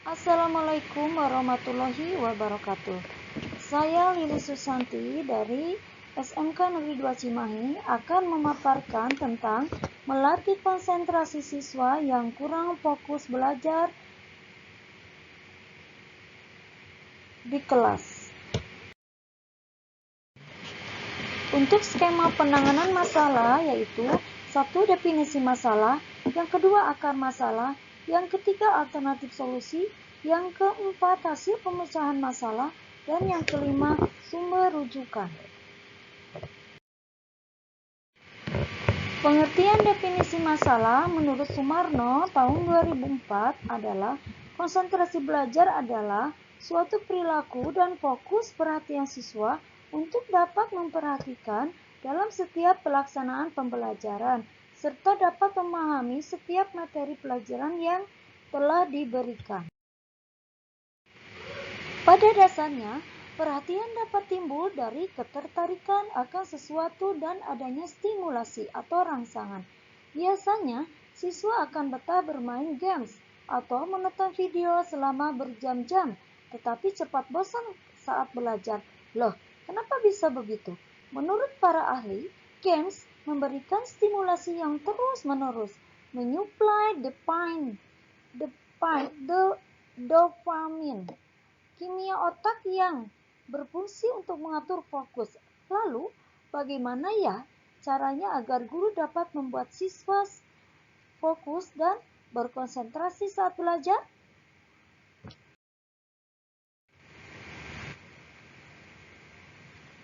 Assalamualaikum warahmatullahi wabarakatuh. Saya Lili Susanti dari SMK Negeri 2 Cimahi akan memaparkan tentang melatih konsentrasi siswa yang kurang fokus belajar di kelas. Untuk skema penanganan masalah yaitu 1. Definisi masalah, yang kedua akar masalah, yang ketiga alternatif solusi, yang keempat hasil pemecahan masalah, dan yang kelima sumber rujukan. Pengertian definisi masalah menurut Sumarno tahun 2004 adalah konsentrasi belajar adalah suatu perilaku dan fokus perhatian siswa untuk dapat memperhatikan dalam setiap pelaksanaan pembelajaran serta dapat memahami setiap materi pelajaran yang telah diberikan. Pada dasarnya, perhatian dapat timbul dari ketertarikan akan sesuatu dan adanya stimulasi atau rangsangan. Biasanya, siswa akan betah bermain games atau menonton video selama berjam-jam, tetapi cepat bosan saat belajar. Loh, kenapa bisa begitu? Menurut para ahli, games memberikan stimulasi yang terus-menerus, menyuplai dopamine, kimia otak yang berfungsi untuk mengatur fokus. Lalu, bagaimana ya caranya agar guru dapat membuat siswa fokus dan berkonsentrasi saat belajar?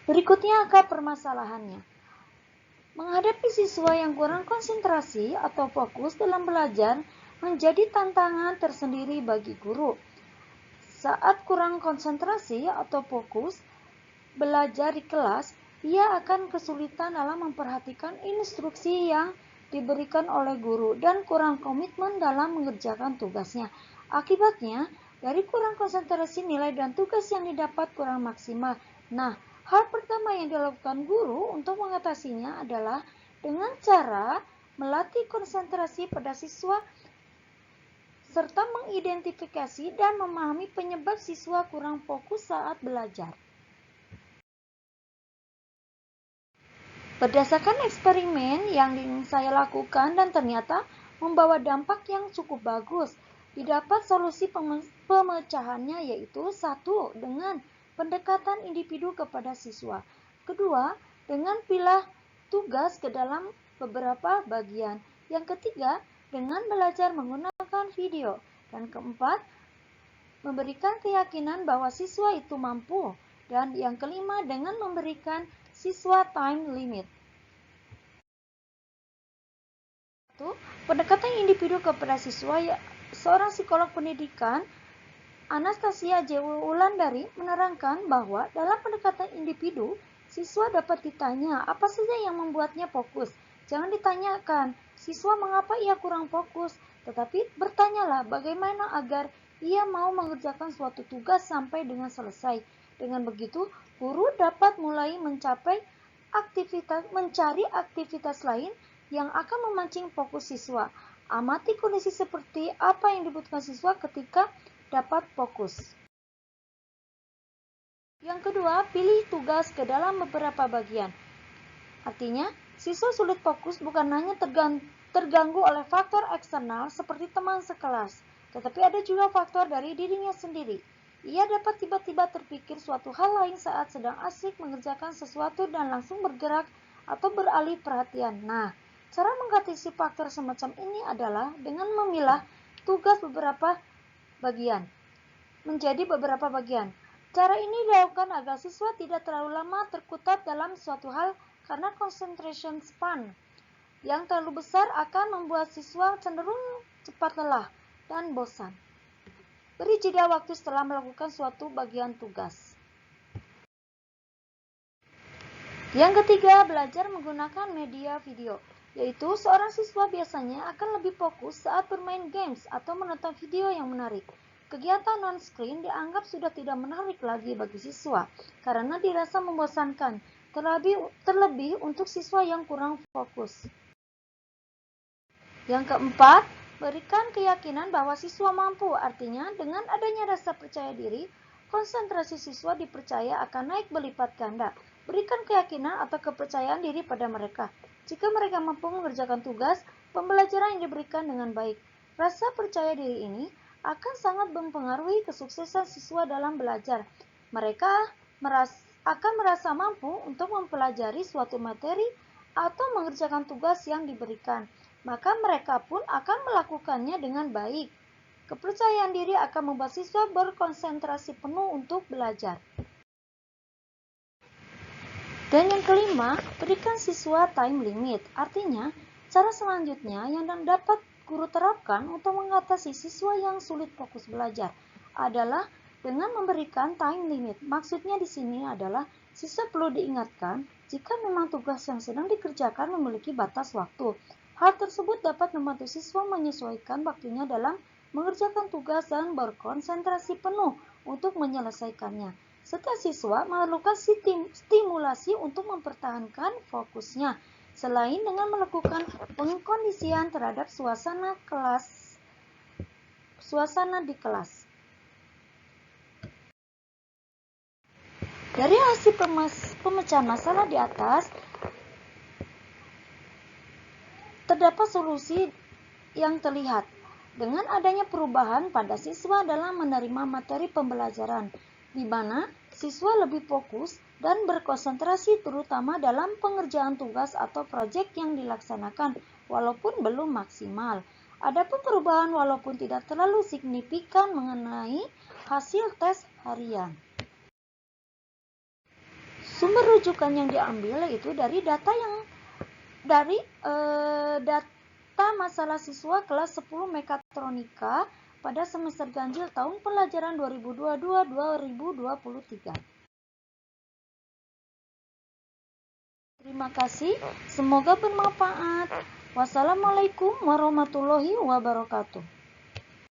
Berikutnya akar permasalahannya. Menghadapi siswa yang kurang konsentrasi atau fokus dalam belajar menjadi tantangan tersendiri bagi guru. Saat kurang konsentrasi atau fokus belajar di kelas, ia akan kesulitan dalam memperhatikan instruksi yang diberikan oleh guru dan kurang komitmen dalam mengerjakan tugasnya. Akibatnya, dari kurang konsentrasi nilai dan tugas yang didapat kurang maksimal. Nah, hal pertama yang dilakukan guru untuk mengatasinya adalah dengan cara melatih konsentrasi pada siswa serta mengidentifikasi dan memahami penyebab siswa kurang fokus saat belajar. Berdasarkan eksperimen yang saya lakukan dan ternyata membawa dampak yang cukup bagus, didapat solusi pemecahannya yaitu 1. Dengan pendekatan individu kepada siswa. Kedua, dengan pilah tugas ke dalam beberapa bagian. Yang ketiga, dengan belajar menggunakan video. Dan keempat, memberikan keyakinan bahwa siswa itu mampu. Dan yang kelima, dengan memberikan siswa time limit. Pendekatan individu kepada siswa. Seorang psikolog pendidikan, Anastasia J. Wulandari, menerangkan bahwa dalam pendekatan individu, siswa dapat ditanya apa saja yang membuatnya fokus. Jangan ditanyakan, siswa mengapa ia kurang fokus, tetapi bertanyalah bagaimana agar ia mau mengerjakan suatu tugas sampai dengan selesai. Dengan begitu, guru dapat mulai mencari aktivitas lain yang akan memancing fokus siswa. Amati kondisi seperti apa yang dibutuhkan siswa ketika dapat fokus. Yang kedua, pilih tugas ke dalam beberapa bagian. Artinya, siswa sulit fokus bukan hanya terganggu oleh faktor eksternal seperti teman sekelas, tetapi ada juga faktor dari dirinya sendiri. Ia dapat tiba-tiba terpikir suatu hal lain saat sedang asik mengerjakan sesuatu dan langsung bergerak atau beralih perhatian. Nah, cara mengatasi faktor semacam ini adalah dengan memilah tugas menjadi beberapa bagian. Cara ini dilakukan agar siswa tidak terlalu lama terkutat dalam suatu hal karena concentration span yang terlalu besar akan membuat siswa cenderung cepat lelah dan bosan. Beri jeda waktu setelah melakukan suatu bagian tugas. Yang ketiga, belajar menggunakan media video, yaitu seorang siswa biasanya akan lebih fokus saat bermain games atau menonton video yang menarik. Kegiatan non-screen dianggap sudah tidak menarik lagi bagi siswa karena dirasa membosankan, terlebih untuk siswa yang kurang fokus. Yang keempat, Berikan keyakinan bahwa siswa mampu, artinya dengan adanya rasa percaya diri, konsentrasi siswa dipercaya akan naik berlipat ganda. Berikan keyakinan atau kepercayaan diri pada mereka. Jika mereka mampu mengerjakan tugas, pembelajaran yang diberikan dengan baik. Rasa percaya diri ini akan sangat mempengaruhi kesuksesan siswa dalam belajar. Mereka akan merasa mampu untuk mempelajari suatu materi atau mengerjakan tugas yang diberikan. Maka mereka pun akan melakukannya dengan baik. Kepercayaan diri akan membuat siswa berkonsentrasi penuh untuk belajar. Dan yang kelima, berikan siswa time limit. Artinya, cara selanjutnya yang dapat guru terapkan untuk mengatasi siswa yang sulit fokus belajar adalah dengan memberikan time limit. Maksudnya di sini adalah siswa perlu diingatkan jika memang tugas yang sedang dikerjakan memiliki batas waktu. Hal tersebut dapat membantu siswa menyesuaikan waktunya dalam mengerjakan tugas dan berkonsentrasi penuh untuk menyelesaikannya. Setiap siswa memerlukan stimulasi untuk mempertahankan fokusnya, selain dengan melakukan pengkondisian terhadap suasana di kelas. Dari hasil pemecahan masalah di atas, terdapat solusi yang terlihat dengan adanya perubahan pada siswa dalam menerima materi pembelajaran, di mana siswa lebih fokus dan berkonsentrasi terutama dalam pengerjaan tugas atau proyek yang dilaksanakan walaupun belum maksimal. Adapun perubahan walaupun tidak terlalu signifikan mengenai hasil tes harian. Sumber rujukan yang diambil yaitu dari data masalah siswa kelas 10 Mekatronika pada semester ganjil tahun pelajaran 2022-2023. Terima kasih, semoga bermanfaat. Wassalamualaikum warahmatullahi wabarakatuh.